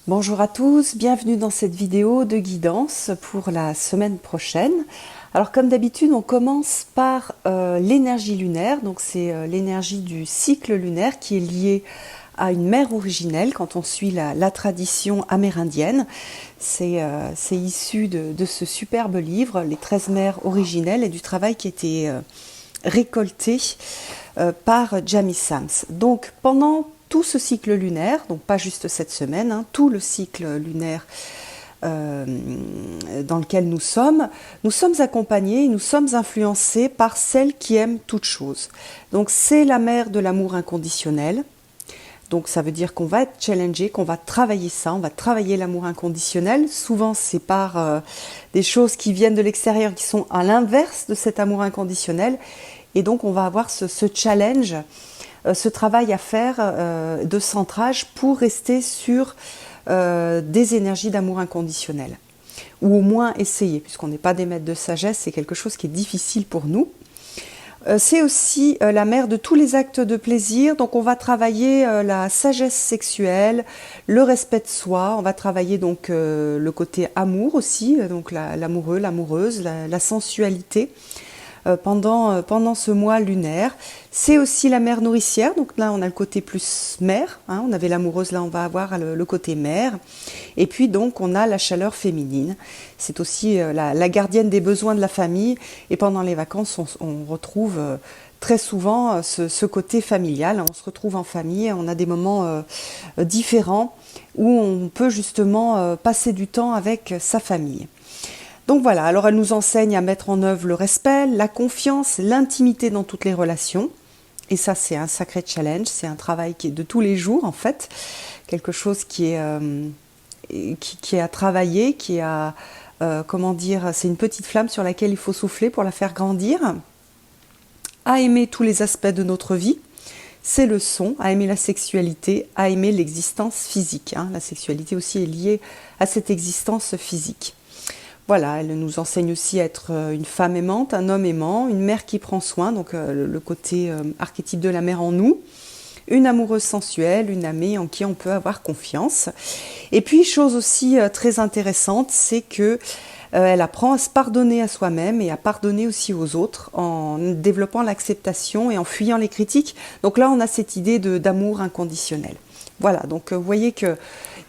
Bonjour à tous, bienvenue dans cette vidéo de guidance pour la semaine prochaine. Alors comme d'habitude, on commence par l'énergie lunaire, donc c'est l'énergie du cycle lunaire qui est liée à une mère originelle quand on suit la tradition amérindienne. C'est issu de ce superbe livre, Les 13 mères originelles, et du travail qui a été récolté par Jamie Sams. Donc pendant tout ce cycle lunaire, donc pas juste cette semaine, hein, tout le cycle lunaire dans lequel nous sommes accompagnés, nous sommes influencés par celle qui aime toute chose. Donc c'est la mère de l'amour inconditionnel. Donc ça veut dire qu'on va être challengé, qu'on va travailler ça, on va travailler l'amour inconditionnel. Souvent c'est par des choses qui viennent de l'extérieur, qui sont à l'inverse de cet amour inconditionnel. Et donc on va avoir ce challenge, ce travail à faire de centrage pour rester sur des énergies d'amour inconditionnel. Ou au moins essayer, puisqu'on n'est pas des maîtres de sagesse, c'est quelque chose qui est difficile pour nous. C'est aussi la mère de tous les actes de plaisir, donc on va travailler la sagesse sexuelle, le respect de soi, on va travailler donc le côté amour aussi, donc l'amoureux, l'amoureuse, la sensualité. Pendant ce mois lunaire. C'est aussi la mère nourricière, donc là on a le côté plus mère, hein, on avait l'amoureuse, là on va avoir le côté mère, et puis donc on a la chaleur féminine, c'est aussi la gardienne des besoins de la famille, et pendant les vacances on retrouve très souvent ce côté familial, on se retrouve en famille, on a des moments différents où on peut justement passer du temps avec sa famille. Donc voilà, alors elle nous enseigne à mettre en œuvre le respect, la confiance, l'intimité dans toutes les relations. Et ça, c'est un sacré challenge, c'est un travail qui est de tous les jours en fait, quelque chose qui est à travailler, qui est à, comment dire, c'est une petite flamme sur laquelle il faut souffler pour la faire grandir. À aimer tous les aspects de notre vie, c'est le son, à aimer la sexualité, à aimer l'existence physique. Hein. La sexualité aussi est liée à cette existence physique. Voilà, elle nous enseigne aussi à être une femme aimante, un homme aimant, une mère qui prend soin, donc le côté archétype de la mère en nous, une amoureuse sensuelle, une amie en qui on peut avoir confiance. Et puis, chose aussi très intéressante, c'est que elle apprend à se pardonner à soi-même et à pardonner aussi aux autres en développant l'acceptation et en fuyant les critiques. Donc là, on a cette idée d'amour inconditionnel. Voilà, donc vous voyez qu'il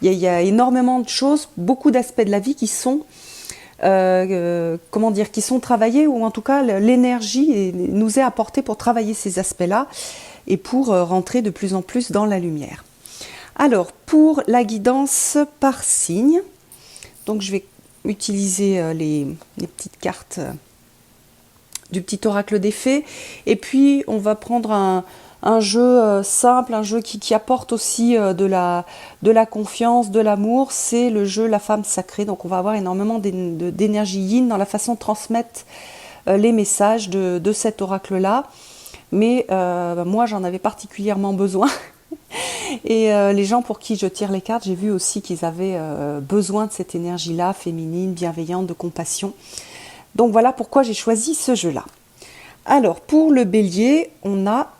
y a énormément de choses, beaucoup d'aspects de la vie qui sont comment dire, qui sont travaillés, ou en tout cas l'énergie nous est apportée pour travailler ces aspects-là et pour rentrer de plus en plus dans la lumière. Alors, pour la guidance par signe, donc je vais utiliser les petites cartes du petit oracle des fées, et puis on va prendre un jeu simple, un jeu qui apporte aussi de la confiance, de l'amour, c'est le jeu La Femme Sacrée. Donc on va avoir énormément d'énergie yin dans la façon de transmettre les messages de cet oracle-là. Mais moi j'en avais particulièrement besoin. Et les gens pour qui je tire les cartes, j'ai vu aussi qu'ils avaient besoin de cette énergie-là, féminine, bienveillante, de compassion. Donc voilà pourquoi j'ai choisi ce jeu-là. Alors pour le bélier, on a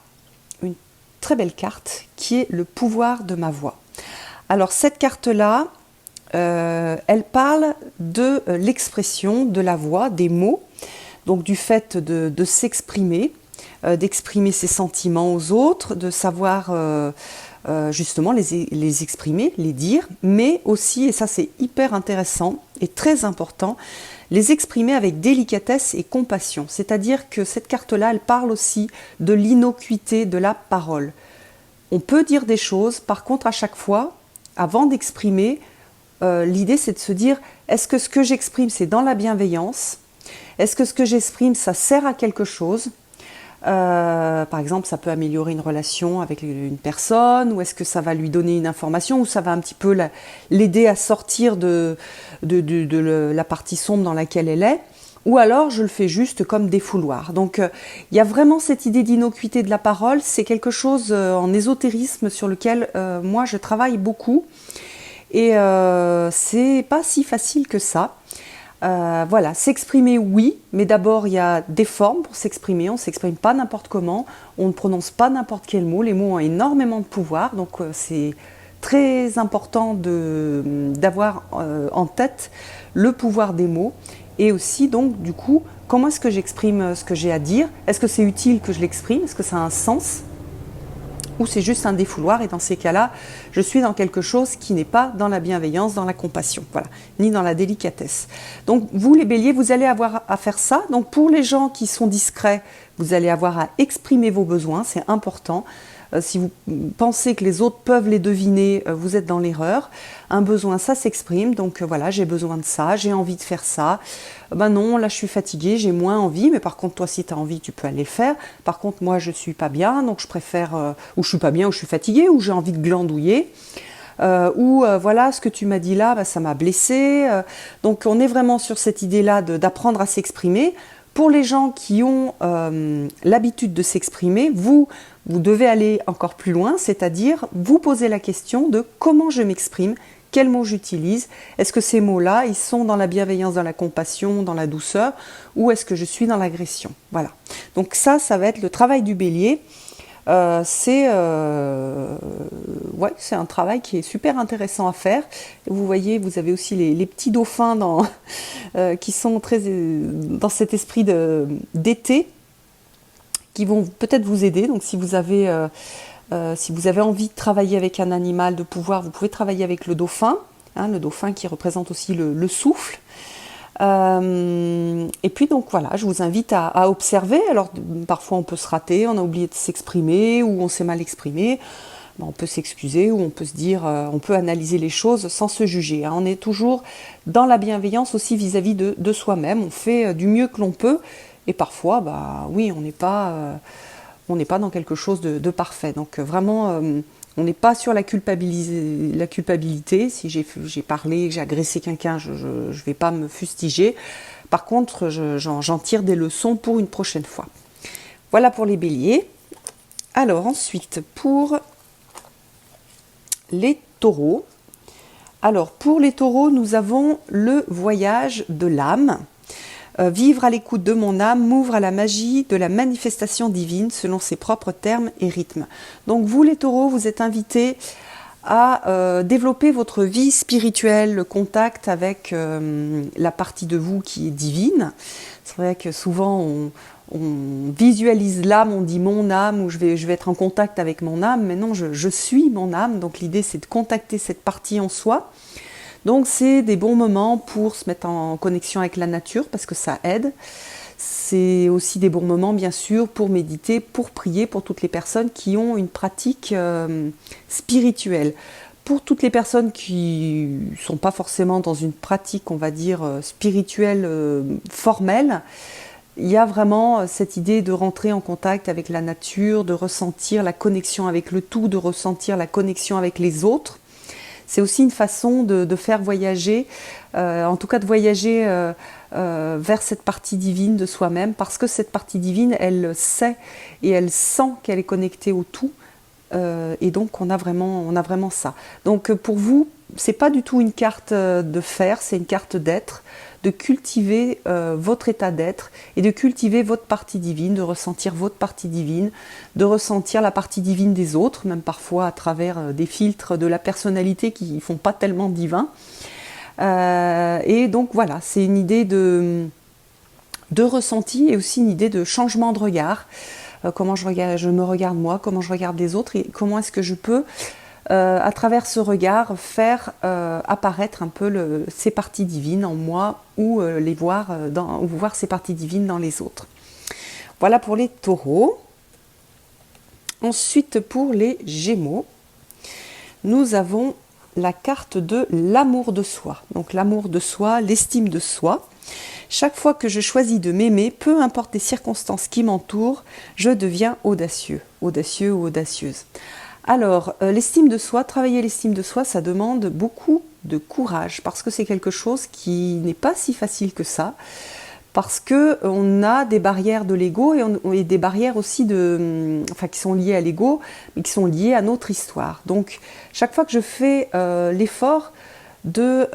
une très belle carte qui est le pouvoir de ma voix. Alors cette carte-là, elle parle de l'expression de la voix, des mots, donc du fait de s'exprimer, d'exprimer ses sentiments aux autres, de savoir justement les exprimer, les dire, mais aussi, et ça c'est hyper intéressant et très important, les exprimer avec délicatesse et compassion. C'est-à-dire que cette carte-là, elle parle aussi de l'innocuité de la parole. On peut dire des choses, par contre à chaque fois, avant d'exprimer, l'idée c'est de se dire, est-ce que ce que j'exprime c'est dans la bienveillance? Est-ce que ce que j'exprime ça sert à quelque chose? Par exemple, ça peut améliorer une relation avec une personne, ou est-ce que ça va lui donner une information, ou ça va un petit peu l'aider à sortir de la partie sombre dans laquelle elle est, ou alors je le fais juste comme défouloir. Donc il y a vraiment cette idée d'innocuité de la parole, c'est quelque chose en ésotérisme sur lequel moi je travaille beaucoup, et c'est pas si facile que ça. Voilà, s'exprimer oui, mais d'abord il y a des formes pour s'exprimer, on ne s'exprime pas n'importe comment, on ne prononce pas n'importe quel mot, les mots ont énormément de pouvoir, donc c'est très important d'avoir en tête le pouvoir des mots et aussi donc du coup comment est-ce que j'exprime ce que j'ai à dire. Est-ce que c'est utile que je l'exprime? Est-ce que ça a un sens? Ou c'est juste un défouloir et dans ces cas-là, je suis dans quelque chose qui n'est pas dans la bienveillance, dans la compassion, voilà, ni dans la délicatesse. Donc vous les béliers, vous allez avoir à faire ça. Donc pour les gens qui sont discrets, vous allez avoir à exprimer vos besoins, c'est important. Si vous pensez que les autres peuvent les deviner, vous êtes dans l'erreur. Un besoin, ça s'exprime, donc voilà, j'ai besoin de ça, j'ai envie de faire ça. Ben non, là je suis fatiguée, j'ai moins envie, mais par contre toi si tu as envie, tu peux aller le faire. Par contre moi je suis pas bien, donc je préfère, ou je suis pas bien, ou je suis fatiguée, ou j'ai envie de glandouiller. Voilà, ce que tu m'as dit là, ben, ça m'a blessée. Donc on est vraiment sur cette idée-là d'apprendre à s'exprimer. Pour les gens qui ont l'habitude de s'exprimer, vous devez aller encore plus loin, c'est-à-dire vous poser la question de comment je m'exprime, quels mots j'utilise, est-ce que ces mots-là, ils sont dans la bienveillance, dans la compassion, dans la douceur, ou est-ce que je suis dans l'agression? Voilà. Donc ça va être le travail du bélier. C'est un travail qui est super intéressant à faire. Vous voyez, vous avez aussi les petits dauphins qui sont très dans cet esprit d'été, qui vont peut-être vous aider. Donc si vous avez envie de travailler avec un animal de pouvoir, vous pouvez travailler avec le dauphin qui représente aussi le souffle. Et puis donc voilà, je vous invite à observer. Alors parfois on peut se rater, on a oublié de s'exprimer ou on s'est mal exprimé. On peut s'excuser ou on peut se dire, on peut analyser les choses sans se juger. On est toujours dans la bienveillance aussi vis-à-vis de soi-même. On fait du mieux que l'on peut et parfois, oui, on n'est pas dans quelque chose de parfait. Donc vraiment, on n'est pas sur la culpabilité. Si j'ai parlé, j'ai agressé quelqu'un, je ne vais pas me fustiger. Par contre, j'en tire des leçons pour une prochaine fois. Voilà pour les béliers. Alors ensuite, pour les taureaux. Alors pour les taureaux, nous avons le voyage de l'âme. Vivre à l'écoute de mon âme m'ouvre à la magie de la manifestation divine selon ses propres termes et rythmes. Donc vous les taureaux, vous êtes invités à développer votre vie spirituelle, le contact avec la partie de vous qui est divine. C'est vrai que souvent on visualise l'âme, on dit mon âme, ou je vais être en contact avec mon âme, mais non, je suis mon âme. Donc l'idée c'est de contacter cette partie en soi. Donc c'est des bons moments pour se mettre en connexion avec la nature parce que ça aide. C'est aussi des bons moments bien sûr pour méditer, pour prier, pour toutes les personnes qui ont une pratique spirituelle. Pour toutes les personnes qui ne sont pas forcément dans une pratique, on va dire, spirituelle formelle, il y a vraiment cette idée de rentrer en contact avec la nature, de ressentir la connexion avec le tout, de ressentir la connexion avec les autres. C'est aussi une façon de faire voyager, en tout cas de voyager vers cette partie divine de soi-même, parce que cette partie divine, elle sait et elle sent qu'elle est connectée au tout, et donc on a vraiment ça. Donc pour vous, c'est pas du tout une carte de faire, c'est une carte d'être, de cultiver votre état d'être et de cultiver votre partie divine, de ressentir votre partie divine, de ressentir la partie divine des autres, même parfois à travers des filtres de la personnalité qui ne font pas tellement divin. Et donc voilà, c'est une idée de ressenti et aussi une idée de changement de regard. Comment je me regarde moi, comment je regarde les autres et comment est-ce que je peux à travers ce regard, faire apparaître un peu ces parties divines en moi ou voir ces parties divines dans les autres. Voilà pour les taureaux. Ensuite, pour les gémeaux, nous avons la carte de l'amour de soi. Donc l'amour de soi, l'estime de soi. Chaque fois que je choisis de m'aimer, peu importe les circonstances qui m'entourent, je deviens audacieux, audacieux ou audacieuse. Alors, l'estime de soi, travailler l'estime de soi, ça demande beaucoup de courage parce que c'est quelque chose qui n'est pas si facile que ça, parce qu'on a des barrières de l'ego et des barrières aussi qui sont liées à l'ego, mais qui sont liées à notre histoire. Donc, chaque fois que je fais l'effort de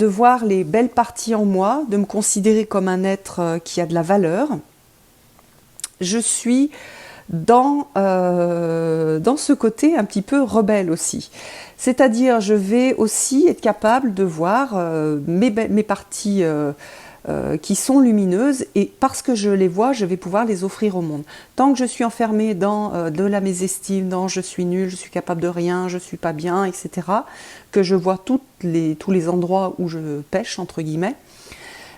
voir les belles parties en moi, de me considérer comme un être qui a de la valeur, je suis dans ce côté un petit peu rebelle aussi. C'est-à-dire, je vais aussi être capable de voir mes parties qui sont lumineuses, et parce que je les vois, je vais pouvoir les offrir au monde. Tant que je suis enfermée dans de la mésestime, dans je suis nulle, je suis capable de rien, je suis pas bien, etc., que je vois tous les endroits où je pêche, entre guillemets,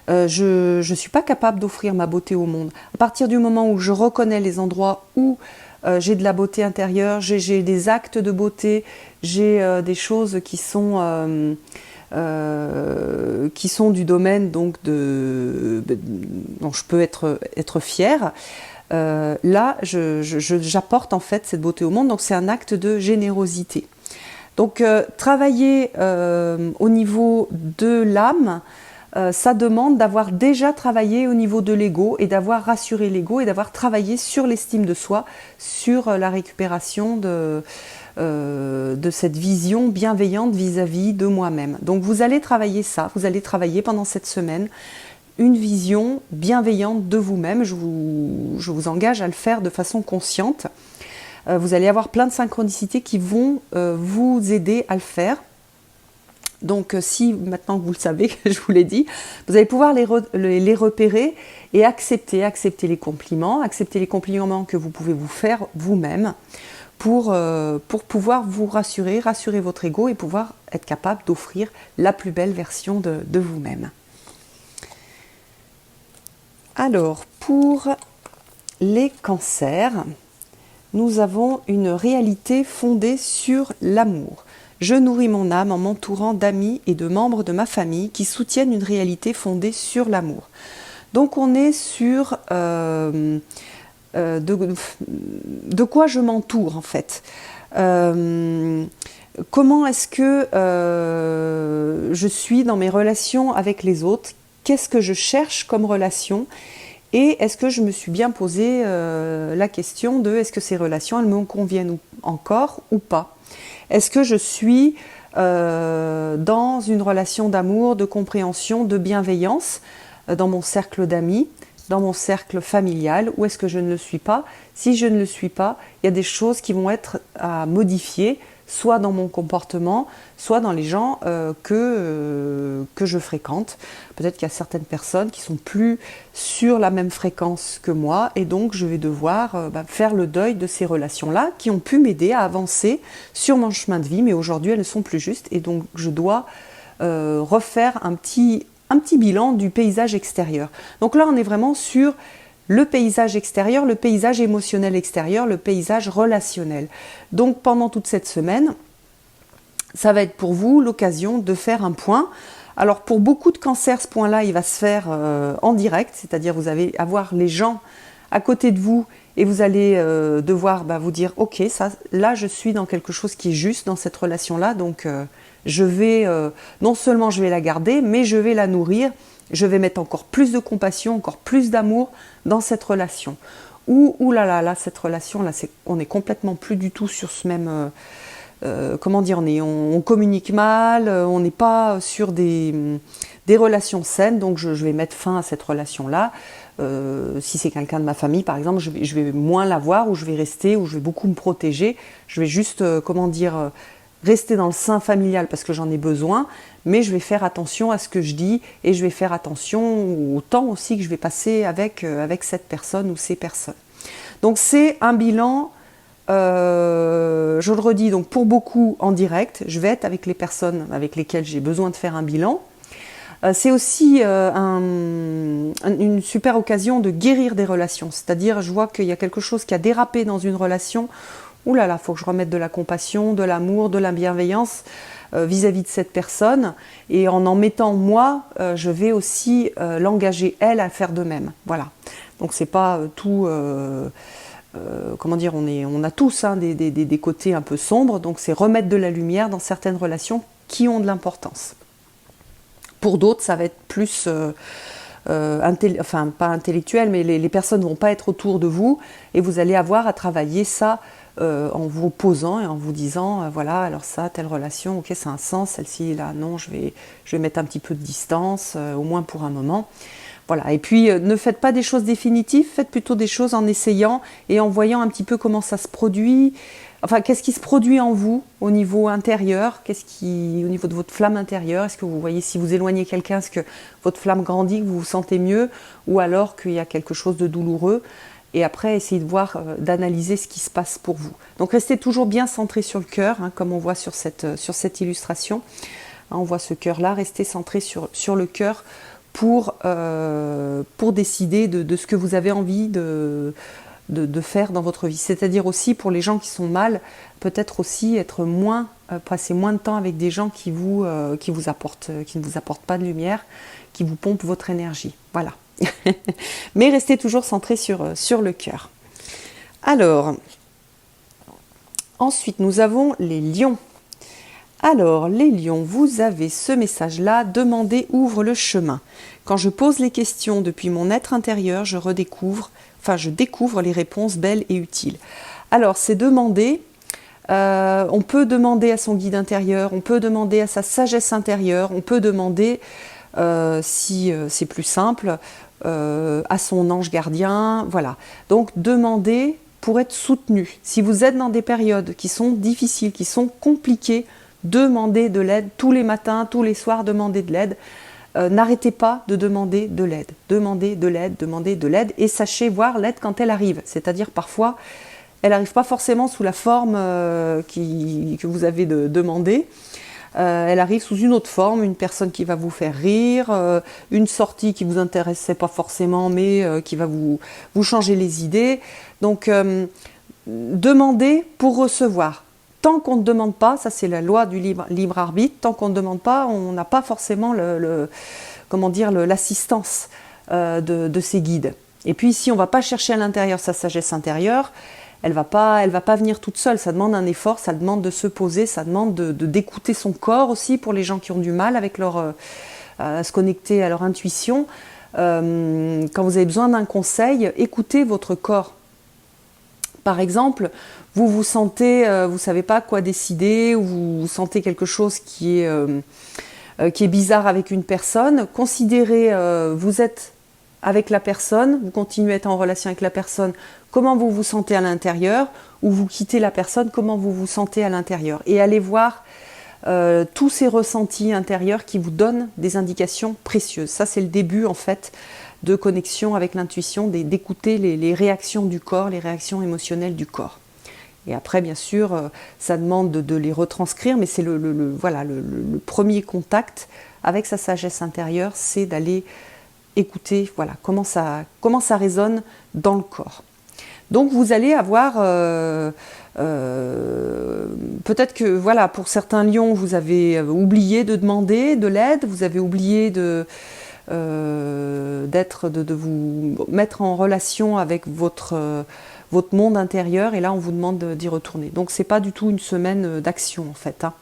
je ne suis pas capable d'offrir ma beauté au monde. À partir du moment où je reconnais les endroits où j'ai de la beauté intérieure, j'ai des actes de beauté, j'ai des choses qui sont du domaine donc dont je peux être fière, là j'apporte en fait cette beauté au monde, donc c'est un acte de générosité. Donc travailler au niveau de l'âme, ça demande d'avoir déjà travaillé au niveau de l'ego et d'avoir rassuré l'ego et d'avoir travaillé sur l'estime de soi, sur la récupération de cette vision bienveillante vis-à-vis de moi-même. Donc vous allez travailler ça, vous allez travailler pendant cette semaine une vision bienveillante de vous-même. Je vous engage à le faire de façon consciente. Vous allez avoir plein de synchronicités qui vont vous aider à le faire. Donc si maintenant que vous le savez, je vous l'ai dit, vous allez pouvoir les repérer et accepter les compliments que vous pouvez vous faire vous-même pour pouvoir vous rassurer votre ego et pouvoir être capable d'offrir la plus belle version de vous-même. Alors, pour les cancers, nous avons une réalité fondée sur l'amour. Je nourris mon âme en m'entourant d'amis et de membres de ma famille qui soutiennent une réalité fondée sur l'amour. Donc on est sur de quoi je m'entoure en fait. Comment est-ce que je suis dans mes relations avec les autres? Qu'est-ce que je cherche comme relation? Et est-ce que je me suis bien posé la question de est-ce que ces relations elles me conviennent encore ou pas? Est-ce que je suis dans une relation d'amour, de compréhension, de bienveillance dans mon cercle d'amis, dans mon cercle familial, ou est-ce que je ne le suis pas? Si je ne le suis pas, il y a des choses qui vont être à modifier, soit dans mon comportement, soit dans les gens que je fréquente. Peut-être qu'il y a certaines personnes qui sont plus sur la même fréquence que moi, et donc je vais devoir faire le deuil de ces relations-là qui ont pu m'aider à avancer sur mon chemin de vie, mais aujourd'hui elles ne sont plus justes, et donc je dois refaire un petit bilan du paysage extérieur. Donc là on est vraiment sur le paysage extérieur, le paysage émotionnel extérieur, le paysage relationnel. Donc pendant toute cette semaine, ça va être pour vous l'occasion de faire un point. Alors pour beaucoup de cancers, ce point-là, il va se faire en direct, c'est-à-dire vous allez avoir les gens à côté de vous et vous allez devoir vous dire « Ok, ça, là je suis dans quelque chose qui est juste dans cette relation-là, donc je vais, non seulement je vais la garder, mais je vais la nourrir. Je vais mettre encore plus de compassion, encore plus d'amour dans cette relation. » Ou là, cette relation, là, on est complètement plus du tout sur ce même... comment dire, on communique mal, on n'est pas sur des relations saines, donc je vais mettre fin à cette relation-là. Si c'est quelqu'un de ma famille, par exemple, je vais moins la voir, ou je vais rester, ou je vais beaucoup me protéger. Je vais juste, rester dans le sein familial parce que j'en ai besoin, mais je vais faire attention à ce que je dis et je vais faire attention au temps aussi que je vais passer avec cette personne ou ces personnes. Donc c'est un bilan, je le redis, donc pour beaucoup en direct, je vais être avec les personnes avec lesquelles j'ai besoin de faire un bilan. C'est aussi une super occasion de guérir des relations, c'est-à-dire je vois qu'il y a quelque chose qui a dérapé dans une relation. Ouh là là, il faut que je remette de la compassion, de l'amour, de la bienveillance vis-à-vis de cette personne. Et en mettant moi, je vais aussi l'engager, elle, à faire de même. Voilà. Donc c'est pas tout... on a tous des côtés un peu sombres. Donc c'est remettre de la lumière dans certaines relations qui ont de l'importance. Pour d'autres, ça va être plus... pas intellectuel, mais les personnes ne vont pas être autour de vous et vous allez avoir à travailler ça en vous posant et en vous disant, voilà, alors ça, telle relation, ok, ça a un sens, celle-ci, là, non, je vais mettre un petit peu de distance, au moins pour un moment. Voilà. Et puis, ne faites pas des choses définitives, faites plutôt des choses en essayant et en voyant un petit peu comment ça se produit. Enfin, qu'est-ce qui se produit en vous au niveau intérieur, au niveau de votre flamme intérieure? Est-ce que vous voyez, si vous éloignez quelqu'un, est-ce que votre flamme grandit, que vous vous sentez mieux, ou alors qu'il y a quelque chose de douloureux? Et après, essayez de voir, d'analyser ce qui se passe pour vous. Donc, restez toujours bien centré sur le cœur, hein, comme on voit sur cette illustration. Hein, on voit ce cœur-là, restez centré sur le cœur pour décider de ce que vous avez envie de faire dans votre vie. C'est-à-dire aussi pour les gens qui sont mal, peut-être aussi passer moins de temps avec des gens qui ne vous apportent pas de lumière, qui vous pompent votre énergie. Voilà. Mais restez toujours centré sur le cœur. Alors, ensuite nous avons les lions. Alors, les lions, vous avez ce message-là, demander ouvre le chemin. Quand je pose les questions depuis mon être intérieur, je découvre les réponses belles et utiles. Alors, c'est demander, on peut demander à son guide intérieur, on peut demander à sa sagesse intérieure, on peut demander, si c'est plus simple, à son ange gardien, voilà. Donc, demander pour être soutenu. Si vous êtes dans des périodes qui sont difficiles, qui sont compliquées, demandez de l'aide tous les matins, tous les soirs, demandez de l'aide. N'arrêtez pas de demander de l'aide. Demandez de l'aide, demandez de l'aide et sachez voir l'aide quand elle arrive. C'est-à-dire parfois, elle n'arrive pas forcément sous la forme que vous avez demandé. Elle arrive sous une autre forme, une personne qui va vous faire rire, une sortie qui ne vous intéressait pas forcément mais qui va vous changer les idées. Donc, demandez pour recevoir. Tant qu'on ne demande pas, ça c'est la loi du libre arbitre, tant qu'on ne demande pas, on n'a pas forcément l'assistance de ses guides. Et puis si on ne va pas chercher à l'intérieur sa sagesse intérieure, elle va pas venir toute seule, ça demande un effort, ça demande de se poser, ça demande d'écouter son corps aussi pour les gens qui ont du mal avec à se connecter à leur intuition. Quand vous avez besoin d'un conseil, écoutez votre corps. Par exemple, vous vous sentez, vous ne savez pas quoi décider, ou vous sentez quelque chose qui est bizarre avec une personne, considérez, vous êtes avec la personne, vous continuez à être en relation avec la personne, comment vous vous sentez à l'intérieur, ou vous quittez la personne, comment vous vous sentez à l'intérieur. Et allez voir tous ces ressentis intérieurs qui vous donnent des indications précieuses. Ça, c'est le début, en fait, de connexion avec l'intuition, d'écouter les réactions du corps, les réactions émotionnelles du corps. Et après, bien sûr, ça demande de les retranscrire, mais c'est le premier contact avec sa sagesse intérieure, c'est d'aller écouter comment ça résonne dans le corps. Donc vous allez avoir, peut-être que pour certains lions, vous avez oublié de demander de l'aide, vous avez oublié de vous mettre en relation avec votre monde intérieur, et là on vous demande d'y retourner. Donc c'est pas du tout une semaine d'action en fait. Hein.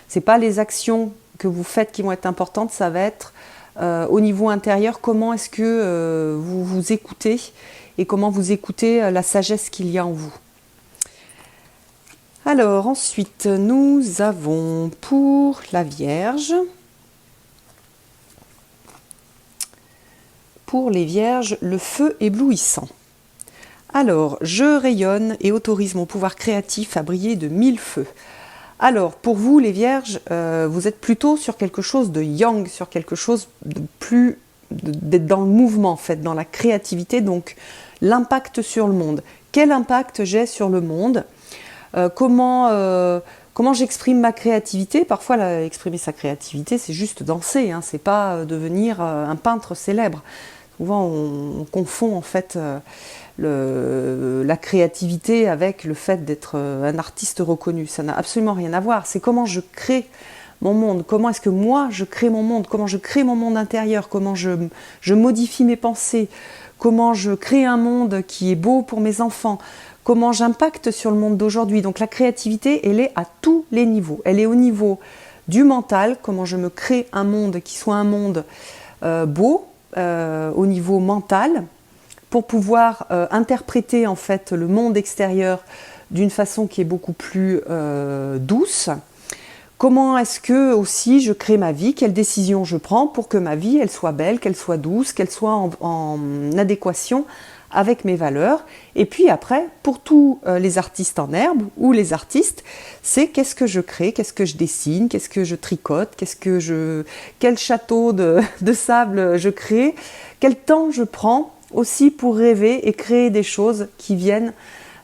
C'est pas les actions que vous faites qui vont être importantes, ça va être au niveau intérieur, comment est-ce que vous vous écoutez et comment vous écoutez la sagesse qu'il y a en vous. Alors ensuite nous avons pour la Vierge. Pour les Vierges, le feu éblouissant. Alors, je rayonne et autorise mon pouvoir créatif à briller de 1000 feux. Alors, pour vous, les Vierges, vous êtes plutôt sur quelque chose de yang, sur quelque chose d'être dans le mouvement, en fait, dans la créativité, donc l'impact sur le monde. Quel impact j'ai sur le monde ? Comment j'exprime ma créativité ? Parfois, exprimer sa créativité, c'est juste danser, hein, c'est pas devenir un peintre célèbre. Souvent, on confond en fait la créativité avec le fait d'être un artiste reconnu. Ça n'a absolument rien à voir. C'est comment je crée mon monde, comment est-ce que moi je crée mon monde, comment je crée mon monde intérieur, comment je modifie mes pensées, comment je crée un monde qui est beau pour mes enfants, comment j'impacte sur le monde d'aujourd'hui. Donc la créativité, elle est à tous les niveaux. Elle est au niveau du mental, comment je me crée un monde qui soit un monde beau, au niveau mental, pour pouvoir interpréter en fait le monde extérieur d'une façon qui est beaucoup plus douce. Comment est-ce que aussi je crée ma vie, quelles décisions je prends pour que ma vie elle soit belle, qu'elle soit douce, qu'elle soit en adéquation avec mes valeurs. Et puis après, pour tous les artistes en herbe ou les artistes, c'est qu'est-ce que je crée, qu'est-ce que je dessine, qu'est-ce que je tricote, quel château de sable je crée, quel temps je prends aussi pour rêver et créer des choses qui viennent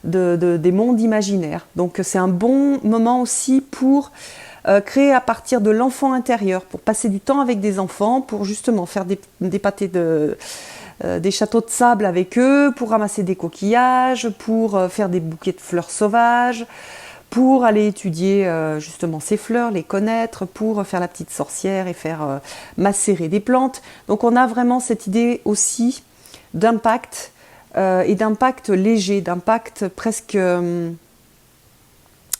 des mondes imaginaires. Donc c'est un bon moment aussi pour créer à partir de l'enfant intérieur, pour passer du temps avec des enfants, pour justement faire des pâtés des châteaux de sable avec eux, pour ramasser des coquillages, pour faire des bouquets de fleurs sauvages, pour aller étudier justement ces fleurs, les connaître, pour faire la petite sorcière et faire macérer des plantes. Donc on a vraiment cette idée aussi d'impact et d'impact léger, d'impact presque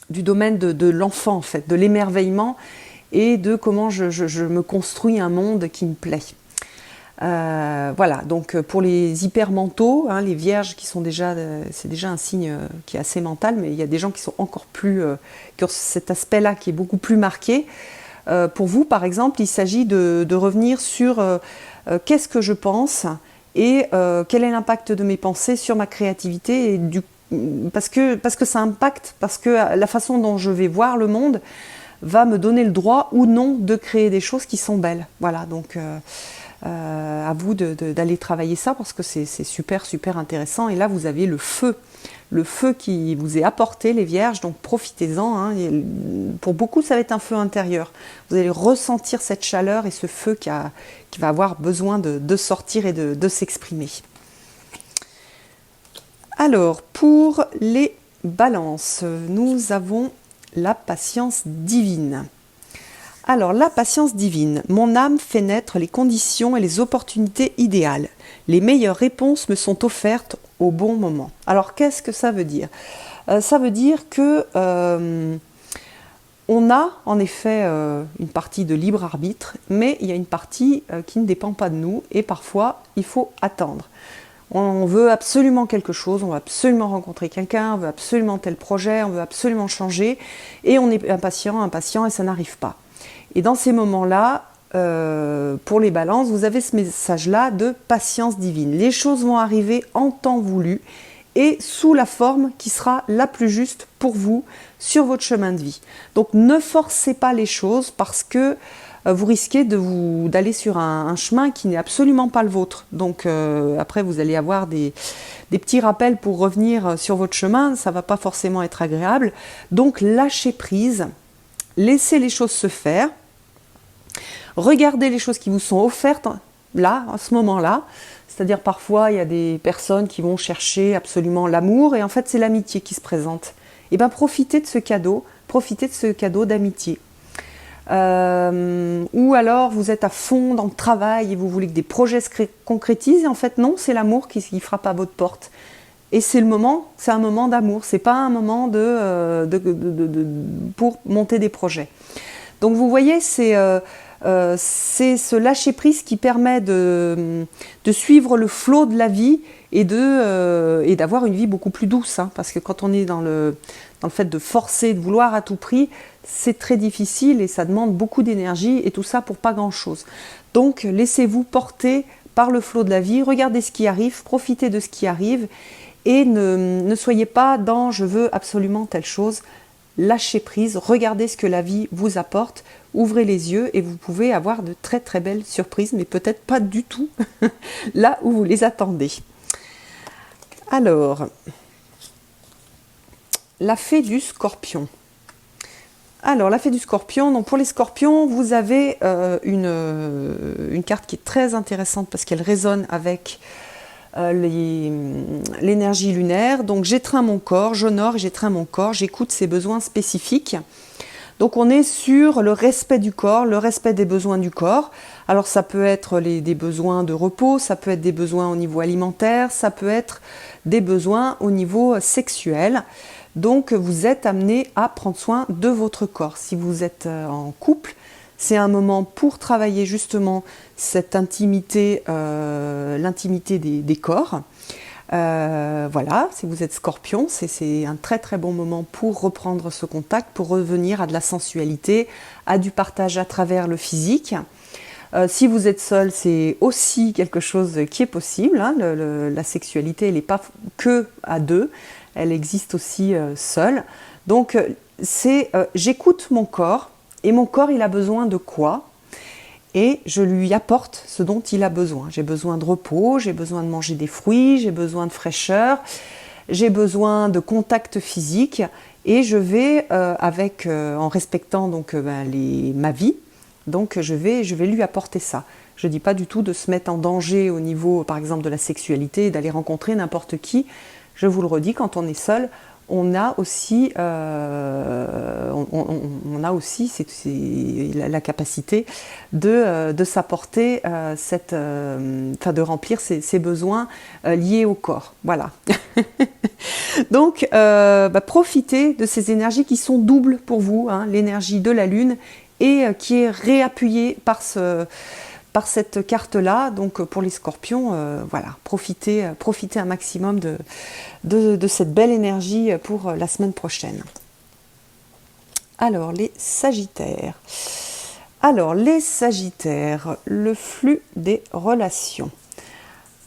du domaine de l'enfant en fait, de l'émerveillement et de comment je me construis un monde qui me plaît. Voilà, donc pour les hypermentaux, hein, les vierges qui sont déjà, c'est déjà un signe qui est assez mental, mais il y a des gens qui sont encore plus, qui ont cet aspect-là qui est beaucoup plus marqué. Pour vous, par exemple, il s'agit de revenir sur qu'est-ce que je pense et quel est l'impact de mes pensées sur ma créativité et parce que ça impacte, parce que la façon dont je vais voir le monde va me donner le droit ou non de créer des choses qui sont belles. Voilà, donc à vous d'aller travailler ça parce que c'est super intéressant. Et là, vous avez le feu qui vous est apporté, les vierges, donc profitez-en. Hein. Pour beaucoup, ça va être un feu intérieur. Vous allez ressentir cette chaleur et ce feu qui va avoir besoin de sortir et de s'exprimer. Alors, pour les balances, nous avons la patience divine. Alors, la patience divine. Mon âme fait naître les conditions et les opportunités idéales. Les meilleures réponses me sont offertes au bon moment. Alors, qu'est-ce que ça veut dire ? Ça veut dire que on a en effet une partie de libre arbitre, mais il y a une partie qui ne dépend pas de nous et parfois, il faut attendre. On veut absolument quelque chose, on veut absolument rencontrer quelqu'un, on veut absolument tel projet, on veut absolument changer, et on est impatient, et ça n'arrive pas. Et dans ces moments-là, pour les balances, vous avez ce message-là de patience divine. Les choses vont arriver en temps voulu et sous la forme qui sera la plus juste pour vous sur votre chemin de vie. Donc ne forcez pas les choses parce que vous risquez d'aller sur un chemin qui n'est absolument pas le vôtre. Donc après, vous allez avoir des petits rappels pour revenir sur votre chemin, ça ne va pas forcément être agréable. Donc lâchez prise, laissez les choses se faire, regardez les choses qui vous sont offertes là, à ce moment-là. C'est-à-dire parfois, il y a des personnes qui vont chercher absolument l'amour et en fait, c'est l'amitié qui se présente. Et bien, profitez de ce cadeau d'amitié. Ou alors vous êtes à fond dans le travail et vous voulez que des projets se concrétisent et en fait non, c'est l'amour qui frappe à votre porte et c'est un moment d'amour, c'est pas un moment pour monter des projets. Donc vous voyez, c'est ce lâcher prise qui permet de suivre le flot de la vie et d'avoir une vie beaucoup plus douce, hein, parce que quand on est dans le fait de forcer, de vouloir à tout prix, c'est très difficile et ça demande beaucoup d'énergie et tout ça pour pas grand-chose. Donc laissez-vous porter par le flot de la vie, regardez ce qui arrive, profitez de ce qui arrive et ne soyez pas dans « je veux absolument telle chose ». Lâchez prise, regardez ce que la vie vous apporte, ouvrez les yeux et vous pouvez avoir de très très belles surprises, mais peut-être pas du tout là où vous les attendez. Alors, la fée du Scorpion. Alors, la fée du Scorpion, donc pour les Scorpions, vous avez une carte qui est très intéressante parce qu'elle résonne avec l'énergie lunaire. Donc, j'étreins mon corps, j'honore et j'étreins mon corps, j'écoute ses besoins spécifiques. Donc, on est sur le respect du corps, le respect des besoins du corps. Alors, ça peut être des besoins de repos, ça peut être des besoins au niveau alimentaire, ça peut être des besoins au niveau sexuel. Donc, vous êtes amené à prendre soin de votre corps. Si vous êtes en couple, c'est un moment pour travailler justement cette intimité, l'intimité des corps. Voilà, si vous êtes Scorpion, c'est un très très bon moment pour reprendre ce contact, pour revenir à de la sensualité, à du partage à travers le physique. Si vous êtes seul, c'est aussi quelque chose qui est possible. Hein. La sexualité, elle n'est pas que à deux, elle existe aussi seule. Donc, j'écoute mon corps, et mon corps, il a besoin de quoi? Et je lui apporte ce dont il a besoin. J'ai besoin de repos, j'ai besoin de manger des fruits, j'ai besoin de fraîcheur, j'ai besoin de contact physique, et je vais, en respectant donc, ma vie, donc je vais lui apporter ça. Je ne dis pas du tout de se mettre en danger au niveau, par exemple, de la sexualité, d'aller rencontrer n'importe qui. Je vous le redis, quand on est seul, on a aussi, la capacité de s'apporter, de remplir ses besoins liés au corps. Voilà. Donc, profitez de ces énergies qui sont doubles pour vous, hein, l'énergie de la Lune et qui est réappuyée par cette carte-là. Donc pour les Scorpions, voilà, profitez un maximum de cette belle énergie pour la semaine prochaine. Alors les Sagittaires. Le flux des relations.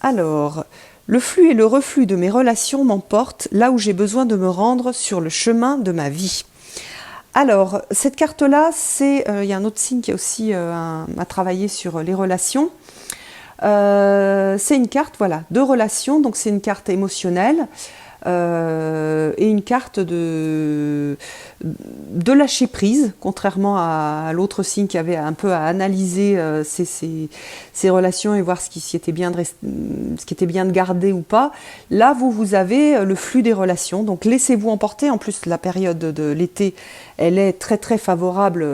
Alors, le flux et le reflux de mes relations m'emportent là où j'ai besoin de me rendre sur le chemin de ma vie. Alors, cette carte-là, il y a un autre signe qui a aussi à travailler sur les relations. C'est une carte, voilà, de relations, donc c'est une carte émotionnelle et une carte de lâcher prise, contrairement à l'autre signe qui avait un peu à analyser ces relations et voir ce qui était bien de garder ou pas. Là, vous avez le flux des relations, donc laissez-vous emporter. En plus, la période de l'été, elle est très très favorable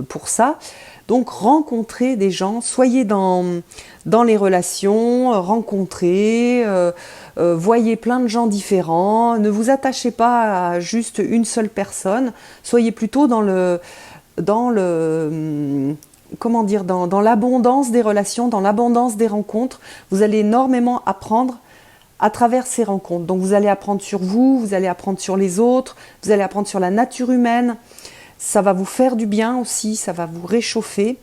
pour ça. Donc rencontrez des gens, soyez dans les relations, rencontrez, voyez plein de gens différents, ne vous attachez pas à juste une seule personne, soyez plutôt dans l'abondance des relations, dans l'abondance des rencontres. Vous allez énormément apprendre à travers ces rencontres. Donc vous allez apprendre sur vous, vous allez apprendre sur les autres, vous allez apprendre sur la nature humaine. Ça va vous faire du bien aussi, ça va vous réchauffer.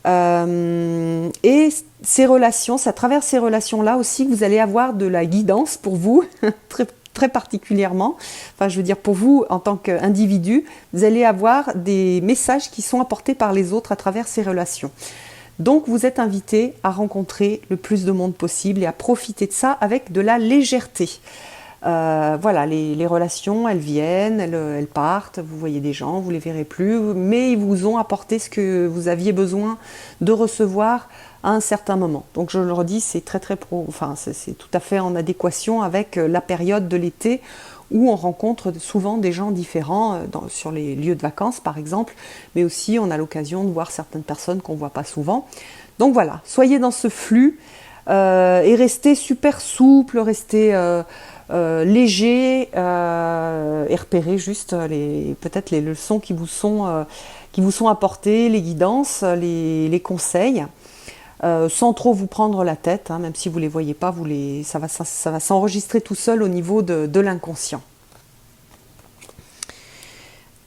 Et ces relations, c'est à travers ces relations-là aussi que vous allez avoir de la guidance pour vous, très, très particulièrement. Enfin, je veux dire pour vous en tant qu'individu, vous allez avoir des messages qui sont apportés par les autres à travers ces relations. Donc, vous êtes invité à rencontrer le plus de monde possible et à profiter de ça avec de la légèreté. Voilà, les relations, elles viennent, elles partent, vous voyez des gens, vous les verrez plus, mais ils vous ont apporté ce que vous aviez besoin de recevoir à un certain moment. Donc je le redis, c'est c'est tout à fait en adéquation avec la période de l'été où on rencontre souvent des gens différents sur les lieux de vacances par exemple, mais aussi on a l'occasion de voir certaines personnes qu'on ne voit pas souvent. Donc voilà, soyez dans ce flux et restez super souple, restez léger et repérez juste peut-être les leçons qui vous sont apportées, les guidances, les conseils, sans trop vous prendre la tête, hein, même si vous ne les voyez pas, ça va s'enregistrer tout seul au niveau de l'inconscient.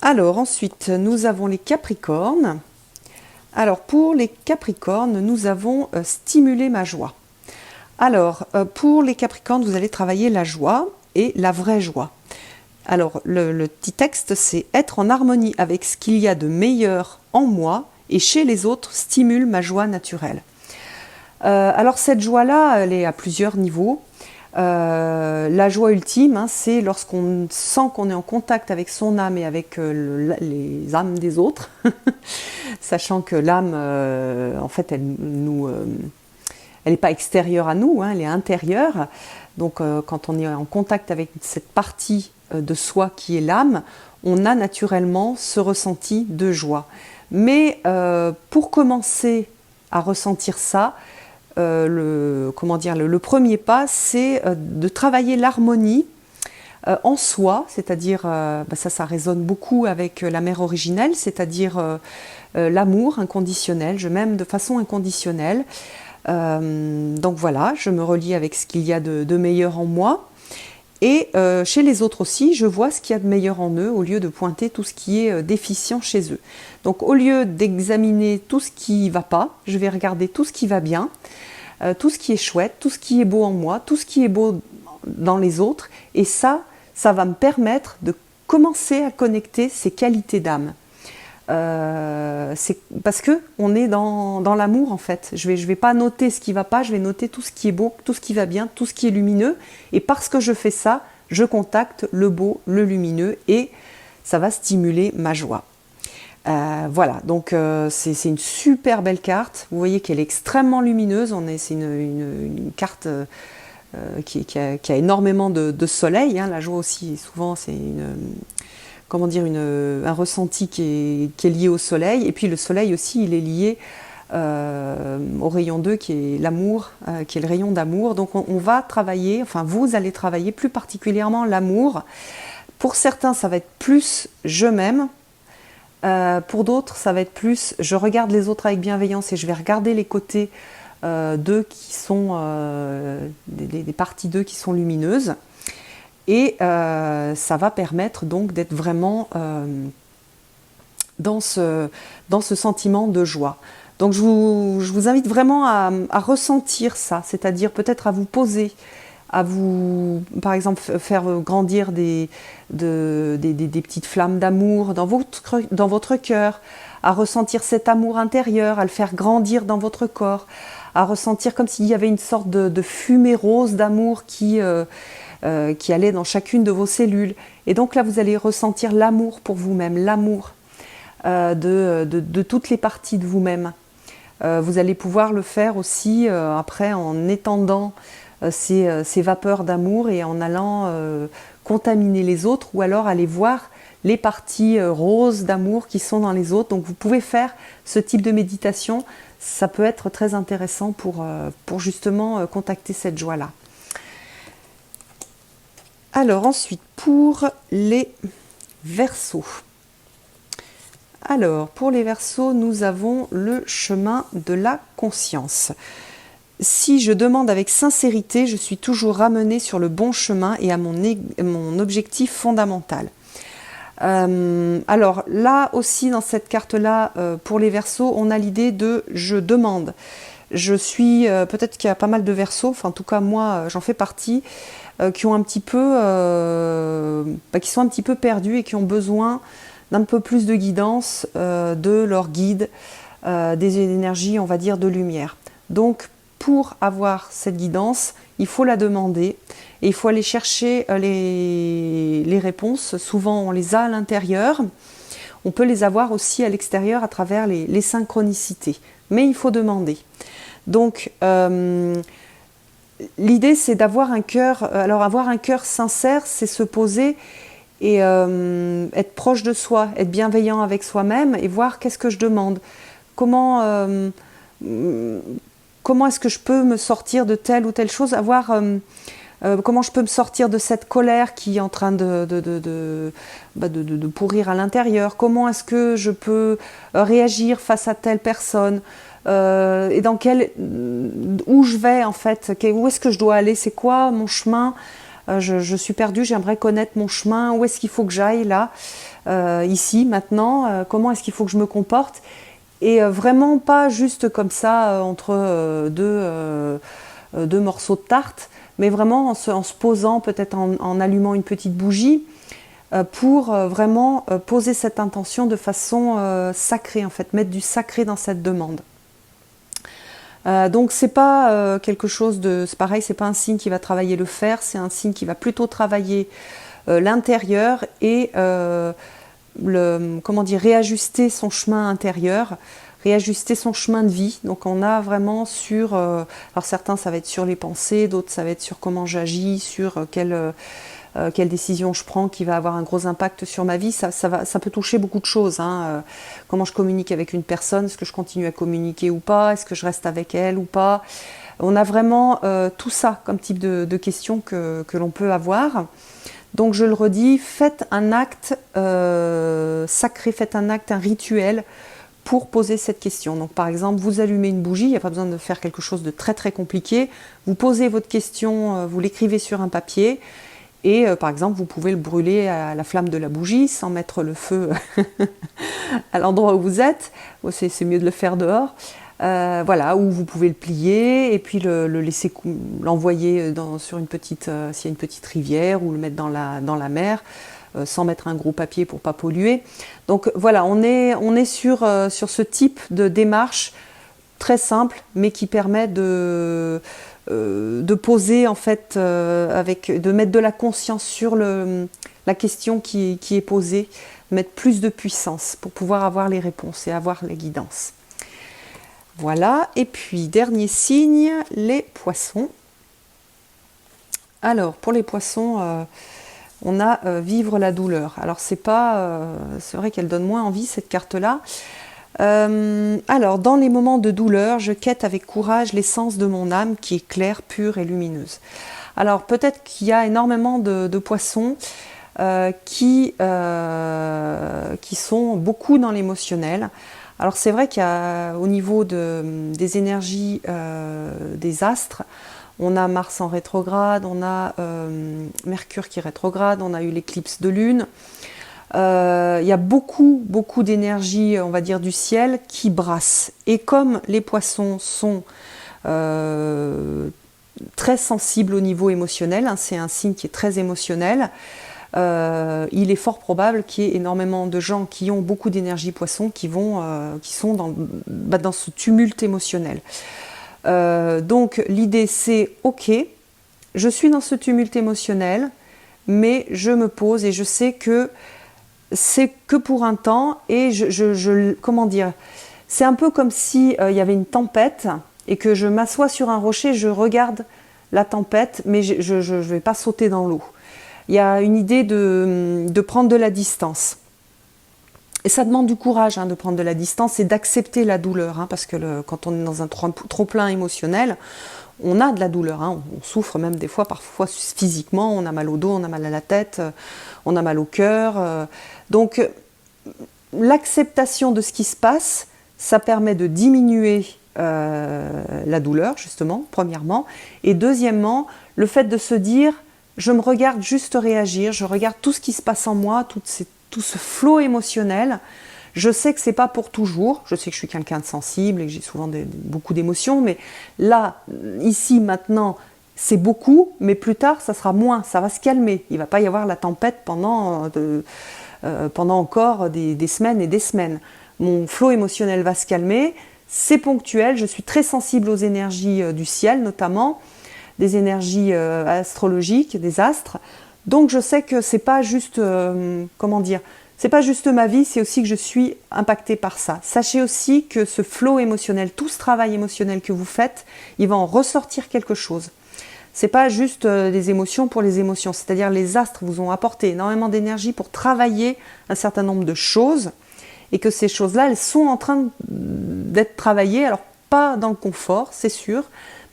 Alors ensuite, nous avons les Capricornes. Alors pour les Capricornes, nous avons stimulé ma joie. Alors, pour les Capricornes, vous allez travailler la joie et la vraie joie. Alors, le petit texte, c'est « Être en harmonie avec ce qu'il y a de meilleur en moi et chez les autres stimule ma joie naturelle. » Alors, cette joie-là, elle est à plusieurs niveaux. La joie ultime, hein, c'est lorsqu'on sent qu'on est en contact avec son âme et avec les âmes des autres, sachant que l'âme, en fait, elle n'est pas extérieure à nous, hein, elle est intérieure. Donc quand on est en contact avec cette partie de soi qui est l'âme, on a naturellement ce ressenti de joie. Mais pour commencer à ressentir ça, le premier pas, c'est de travailler l'harmonie en soi, c'est-à-dire, ça résonne beaucoup avec la mère originelle, c'est-à-dire l'amour inconditionnel, je m'aime de façon inconditionnelle. Donc voilà, je me relie avec ce qu'il y a de meilleur en moi. Et chez les autres aussi, je vois ce qu'il y a de meilleur en eux au lieu de pointer tout ce qui est déficient chez eux. Donc au lieu d'examiner tout ce qui ne va pas, je vais regarder tout ce qui va bien, tout ce qui est chouette, tout ce qui est beau en moi, tout ce qui est beau dans les autres. Et ça va me permettre de commencer à connecter ces qualités d'âme. C'est parce que on est dans l'amour en fait. Je vais pas noter ce qui va pas, je vais noter tout ce qui est beau, tout ce qui va bien, tout ce qui est lumineux. Et parce que je fais ça, je contacte le beau, le lumineux, et ça va stimuler ma joie. Voilà, donc c'est une super belle carte. Vous voyez qu'elle est extrêmement lumineuse. C'est une carte qui a énormément de soleil. Hein. La joie aussi, souvent, c'est un ressenti qui est lié au soleil. Et puis le soleil aussi, il est lié au rayon 2 qui est l'amour, qui est le rayon d'amour. Donc on va travailler, enfin vous allez travailler plus particulièrement l'amour. Pour certains, ça va être plus je m'aime. Pour d'autres, ça va être plus je regarde les autres avec bienveillance et je vais regarder les côtés d'eux qui sont des parties d'eux qui sont lumineuses. Et ça va permettre donc d'être vraiment dans ce sentiment de joie. Donc je vous invite vraiment à ressentir ça, c'est-à-dire peut-être à vous poser, à vous, par exemple, faire grandir des petites flammes d'amour dans votre cœur, à ressentir cet amour intérieur, à le faire grandir dans votre corps, à ressentir comme s'il y avait une sorte de fumée rose d'amour qui allait dans chacune de vos cellules. Et donc là, vous allez ressentir l'amour pour vous-même, l'amour de toutes les parties de vous-même. Vous allez pouvoir le faire aussi après en étendant ces vapeurs d'amour et en allant contaminer les autres, ou alors aller voir les parties roses d'amour qui sont dans les autres. Donc vous pouvez faire ce type de méditation, ça peut être très intéressant pour justement contacter cette joie-là. Alors ensuite, pour les Verseaux. Alors, pour les Verseaux, nous avons le chemin de la conscience. Si je demande avec sincérité, je suis toujours ramenée sur le bon chemin et à mon objectif fondamental. Alors là aussi, dans cette carte-là, pour les Verseaux, on a l'idée de « je demande ». Je suis, peut-être qu'il y a pas mal de Verseaux, enfin en tout cas moi j'en fais partie, qui ont un petit peu, qui sont un petit peu perdus et qui ont besoin d'un peu plus de guidance de leur guide, des énergies, on va dire, de lumière. Donc pour avoir cette guidance, il faut la demander et il faut aller chercher les réponses. Souvent on les a à l'intérieur, on peut les avoir aussi à l'extérieur à travers les synchronicités, mais il faut demander. Donc l'idée c'est d'avoir un cœur, alors avoir un cœur sincère, c'est se poser et être proche de soi, être bienveillant avec soi-même et voir qu'est-ce que je demande, comment est-ce que je peux me sortir de telle ou telle chose, comment je peux me sortir de cette colère qui est en train de pourrir à l'intérieur, comment est-ce que je peux réagir face à telle personne, et où je vais en fait, où est-ce que je dois aller, c'est quoi mon chemin, je suis perdue, j'aimerais connaître mon chemin, où est-ce qu'il faut que j'aille là, ici, maintenant, comment est-ce qu'il faut que je me comporte, et vraiment pas juste comme ça entre deux morceaux de tarte, mais vraiment en se posant, peut-être en allumant une petite bougie, pour vraiment poser cette intention de façon sacrée, en fait, mettre du sacré dans cette demande. Donc c'est pas quelque chose de... C'est pareil, c'est pas un signe qui va travailler le fer, c'est un signe qui va plutôt travailler l'intérieur et réajuster son chemin intérieur, réajuster son chemin de vie. Donc on a vraiment sur... alors certains ça va être sur les pensées, d'autres ça va être sur comment j'agis, sur quelle décision je prends qui va avoir un gros impact sur ma vie. Ça peut toucher beaucoup de choses. Comment je communique avec une personne, est-ce que je continue à communiquer ou pas, est-ce que je reste avec elle ou pas. On a vraiment tout ça comme type de questions que l'on peut avoir. Donc je le redis, faites un acte sacré, faites un acte, un rituel pour poser cette question. Donc par exemple, vous allumez une bougie, il n'y a pas besoin de faire quelque chose de très très compliqué. Vous posez votre question, vous l'écrivez sur un papier et par exemple, vous pouvez le brûler à la flamme de la bougie sans mettre le feu à l'endroit où vous êtes. C'est mieux de le faire dehors. Voilà, ou vous pouvez le plier et puis le laisser l'envoyer sur une petite, s'il y a une petite rivière, ou le mettre dans la mer, sans mettre un gros papier pour pas polluer. Donc voilà, on est sur ce type de démarche très simple, mais qui permet de poser en fait, de mettre de la conscience sur la question qui est posée, mettre plus de puissance pour pouvoir avoir les réponses et avoir les guidances. Voilà, et puis dernier signe, les poissons. Alors pour les poissons, on a vivre la douleur. Alors c'est vrai qu'elle donne moins envie cette carte-là. Alors dans les moments de douleur, je quête avec courage l'essence de mon âme qui est claire, pure et lumineuse. Alors peut-être qu'il y a énormément de poissons qui sont beaucoup dans l'émotionnel. Alors c'est vrai qu'au niveau des énergies des astres, on a Mars en rétrograde, on a Mercure qui est rétrograde, on a eu l'éclipse de Lune. Il y a beaucoup d'énergie, on va dire, du ciel qui brasse. Et comme les poissons sont très sensibles au niveau émotionnel, hein, c'est un signe qui est très émotionnel, il est fort probable qu'il y ait énormément de gens qui ont beaucoup d'énergie poisson qui sont dans ce tumulte émotionnel. Donc l'idée c'est, ok, je suis dans ce tumulte émotionnel, mais je me pose et je sais que c'est que pour un temps, et comment dire, c'est un peu comme si il y avait une tempête et que je m'assois sur un rocher, je regarde la tempête, mais je ne vais pas sauter dans l'eau. Il y a une idée de prendre de la distance. Et ça demande du courage, hein, de prendre de la distance et d'accepter la douleur, hein, parce que quand on est dans un trop-plein émotionnel, on a de la douleur, hein, on souffre même des fois, parfois physiquement, on a mal au dos, on a mal à la tête, on a mal au cœur. Donc l'acceptation de ce qui se passe, ça permet de diminuer la douleur, justement, premièrement. Et deuxièmement, le fait de se dire, je me regarde juste réagir, je regarde tout ce qui se passe en moi, tout ce flot émotionnel. Je sais que c'est pas pour toujours, je sais que je suis quelqu'un de sensible et que j'ai souvent beaucoup d'émotions, mais là, ici, maintenant, c'est beaucoup, mais plus tard, ça sera moins, ça va se calmer. Il va pas y avoir la tempête pendant encore des semaines et des semaines. Mon flot émotionnel va se calmer, c'est ponctuel, je suis très sensible aux énergies du ciel notamment, des énergies astrologiques, des astres. Donc je sais que c'est pas juste, c'est pas juste ma vie, c'est aussi que je suis impactée par ça. Sachez aussi que ce flot émotionnel, tout ce travail émotionnel que vous faites, il va en ressortir quelque chose. C'est pas juste des émotions pour les émotions, c'est-à-dire les astres vous ont apporté énormément d'énergie pour travailler un certain nombre de choses, et que ces choses-là, elles sont en train d'être travaillées, alors pas dans le confort, c'est sûr,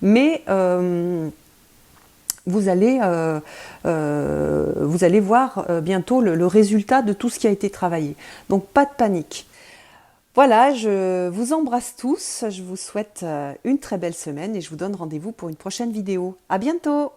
mais vous allez voir bientôt le résultat de tout ce qui a été travaillé. Donc pas de panique. Voilà, je vous embrasse tous, je vous souhaite une très belle semaine et je vous donne rendez-vous pour une prochaine vidéo. À bientôt!